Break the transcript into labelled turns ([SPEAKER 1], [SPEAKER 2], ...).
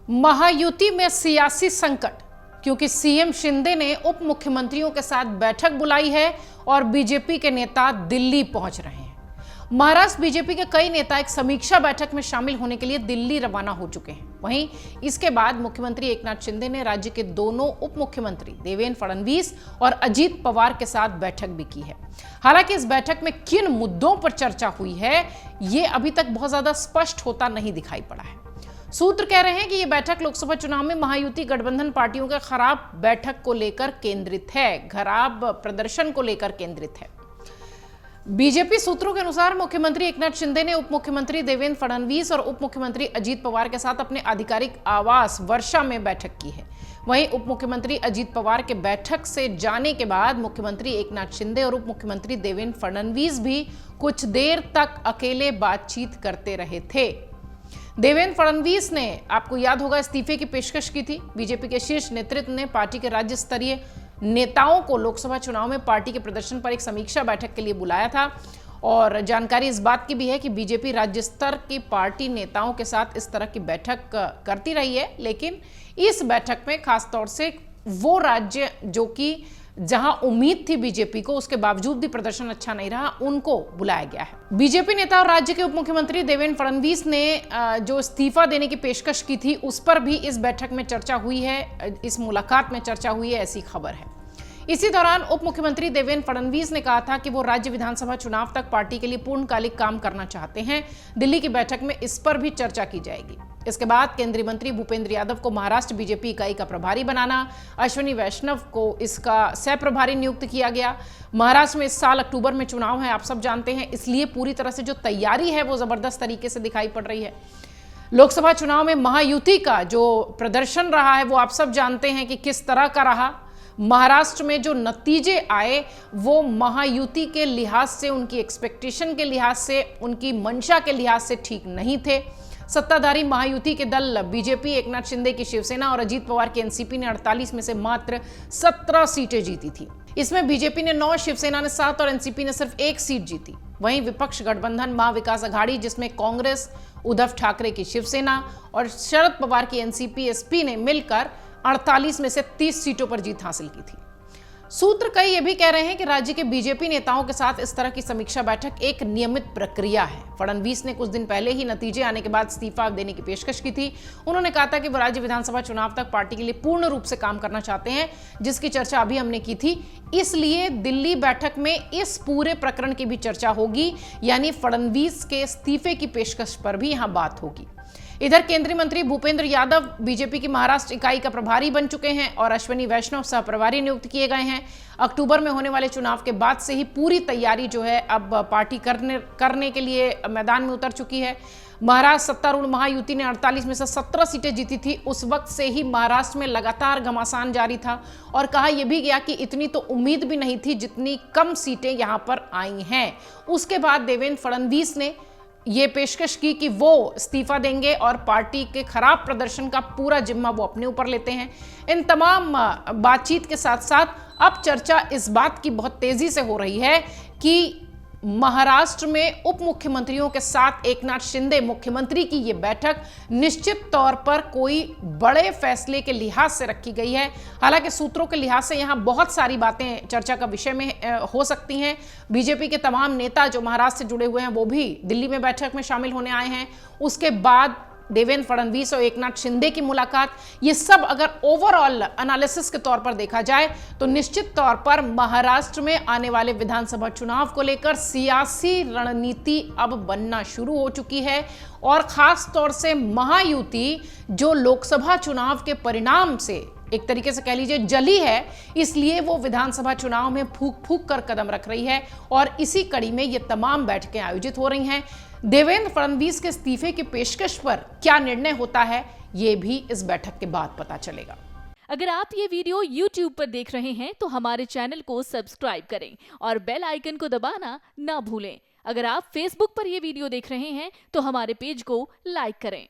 [SPEAKER 1] महायुति में सियासी संकट, क्योंकि सीएम शिंदे ने उप मुख्यमंत्रियों के साथ बैठक बुलाई है और बीजेपी के नेता दिल्ली पहुंच रहे हैं। महाराष्ट्र बीजेपी के कई नेता एक समीक्षा बैठक में शामिल होने के लिए दिल्ली रवाना हो चुके हैं। वहीं इसके बाद मुख्यमंत्री एकनाथ शिंदे ने राज्य के दोनों उप मुख्यमंत्री देवेंद्र फडणवीस और अजीत पवार के साथ बैठक भी की है। हालांकि इस बैठक में किन मुद्दों पर चर्चा हुई है, ये अभी तक बहुत ज्यादा स्पष्ट होता नहीं दिखाई पड़ा है। सूत्र कह रहे हैं कि यह बैठक लोकसभा चुनाव में महायुति गठबंधन पार्टियों के खराब बैठक को लेकर केंद्रित है, खराब प्रदर्शन को लेकर केंद्रित है। बीजेपी सूत्रों के अनुसार मुख्यमंत्री एकनाथ शिंदे ने उप मुख्यमंत्री देवेंद्र फडणवीस और उप मुख्यमंत्री अजीत पवार के साथ अपने आधिकारिक आवास वर्षा में बैठक की है। वहीं उप मुख्यमंत्री अजीत पवार के बैठक से जाने के बाद मुख्यमंत्री एकनाथ शिंदे और उप मुख्यमंत्री देवेंद्र फडणवीस भी कुछ देर तक अकेले बातचीत करते रहे थे। देवेंद्र फडणवीस ने, आपको याद होगा, इस्तीफे की पेशकश की थी। बीजेपी के शीर्ष नेतृत्व ने पार्टी के राज्य स्तरीय नेताओं को लोकसभा चुनाव में पार्टी के प्रदर्शन पर एक समीक्षा बैठक के लिए बुलाया था और जानकारी इस बात की भी है कि बीजेपी राज्य स्तर की पार्टी नेताओं के साथ इस तरह की बैठक करती रही है, लेकिन इस बैठक में खासतौर से वो राज्य जो कि जहां उम्मीद थी बीजेपी को, उसके बावजूद भी प्रदर्शन अच्छा नहीं रहा, उनको बुलाया गया है। बीजेपी नेता और राज्य के उप मुख्यमंत्री देवेंद्र फडणवीस ने जो इस्तीफा देने की पेशकश की थी, उस पर भी इस बैठक में चर्चा हुई है, इस मुलाकात में चर्चा हुई है, ऐसी खबर है। इसी दौरान उप मुख्यमंत्री देवेंद्र फडणवीस ने कहा था कि वो राज्य विधानसभा चुनाव तक पार्टी के लिए पूर्णकालिक काम करना चाहते हैं। दिल्ली की बैठक में इस पर भी चर्चा की जाएगी। इसके बाद केंद्रीय मंत्री भूपेंद्र यादव को महाराष्ट्र बीजेपी इकाई का प्रभारी बनाना, अश्विनी वैष्णव को इसका सह प्रभारी नियुक्त किया गया। महाराष्ट्र में इस साल अक्टूबर में चुनाव है, आप सब जानते हैं, इसलिए पूरी तरह से जो तैयारी है वो जबरदस्त तरीके से दिखाई पड़ रही है। लोकसभा चुनाव में महायुति का जो प्रदर्शन रहा है वो आप सब जानते हैं कि किस तरह का रहा। महाराष्ट्र में जो नतीजे आए वो महायुति के लिहाज से, उनकी एक्सपेक्टेशन के लिहाज से, उनकी मंशा के लिहाज से ठीक नहीं थे। सत्ताधारी महायुति के दल बीजेपी, एकनाथ शिंदे की शिवसेना और अजीत पवार की एनसीपी ने 48 में से मात्र 17 सीटें जीती थी। इसमें बीजेपी ने 9, शिवसेना ने 7 और एनसीपी ने सिर्फ 1 सीट जीती। वहीं विपक्ष गठबंधन महाविकास अघाड़ी, जिसमें कांग्रेस, उद्धव ठाकरे की शिवसेना और शरद पवार की एनसीपी एसपी ने मिलकर 48 में से 30 सीटों पर जीत हासिल की थी। सूत्र कई ये भी कह रहे हैं कि राज्य के बीजेपी नेताओं के साथ इस तरह की समीक्षा बैठक एक नियमित प्रक्रिया है। फडणवीस ने कुछ दिन पहले ही नतीजे आने के बाद इस्तीफा देने की पेशकश की थी। उन्होंने कहा था कि वो राज्य विधानसभा चुनाव तक पार्टी के लिए पूर्ण रूप से काम करना चाहते हैं, जिसकी चर्चा अभी हमने की थी। इसलिए दिल्ली बैठक में इस पूरे प्रकरण की भी चर्चा होगी, यानी फडणवीस के इस्तीफे की पेशकश पर भी यहां बात होगी। इधर केंद्रीय मंत्री भूपेंद्र यादव बीजेपी की महाराष्ट्र इकाई का प्रभारी बन चुके हैं और अश्विनी वैष्णव सह प्रभारी नियुक्त किए गए हैं। अक्टूबर में होने वाले चुनाव के बाद से ही पूरी तैयारी जो है अब पार्टी करने के लिए मैदान में उतर चुकी है। महाराष्ट्र सत्तारूढ़ महायुति ने 48 में से 17 सीटें जीती थी। उस वक्त से ही महाराष्ट्र में लगातार घमासान जारी था और कहा यह भी गया कि इतनी तो उम्मीद भी नहीं थी जितनी कम सीटें यहां पर आई हैं। उसके बाद देवेंद्र फडणवीस ने ये पेशकश की कि वो इस्तीफा देंगे और पार्टी के खराब प्रदर्शन का पूरा जिम्मा वो अपने ऊपर लेते हैं। इन तमाम बातचीत के साथ साथ अब चर्चा इस बात की बहुत तेजी से हो रही है कि महाराष्ट्र में उप मुख्यमंत्रियों के साथ एकनाथ शिंदे मुख्यमंत्री की ये बैठक निश्चित तौर पर कोई बड़े फैसले के लिहाज से रखी गई है। हालांकि सूत्रों के लिहाज से यहाँ बहुत सारी बातें चर्चा का विषय में हो सकती हैं। बीजेपी के तमाम नेता जो महाराष्ट्र से जुड़े हुए हैं वो भी दिल्ली में बैठक में शामिल होने आए हैं। उसके बाद देवेंद्र फडणवीस और एकनाथ शिंदे की मुलाकात, ये सब अगर ओवरऑल एनालिसिस के तौर पर देखा जाए तो निश्चित तौर पर महाराष्ट्र में आने वाले विधानसभा चुनाव को लेकर सियासी रणनीति अब बनना शुरू हो चुकी है और खास तौर से महायुति जो लोकसभा चुनाव के परिणाम से एक तरीके से कह लीजिए जली है, इसलिए वो विधानसभा चुनाव में फूंक फूंक कर कदम रख रही है और इसी कड़ी में ये तमाम बैठकें आयोजित हो रही हैं। देवेंद्र फडणवीस के इस्तीफे की पेशकश पर क्या निर्णय होता है, ये भी इस बैठक के बाद पता चलेगा।
[SPEAKER 2] अगर आप ये वीडियो YouTube पर देख रहे हैं तो हमारे चैनल को सब्सक्राइब करें और बेल आइकन को दबाना ना भूलें। अगर आप Facebook पर ये वीडियो देख रहे हैं तो हमारे पेज को लाइक करें।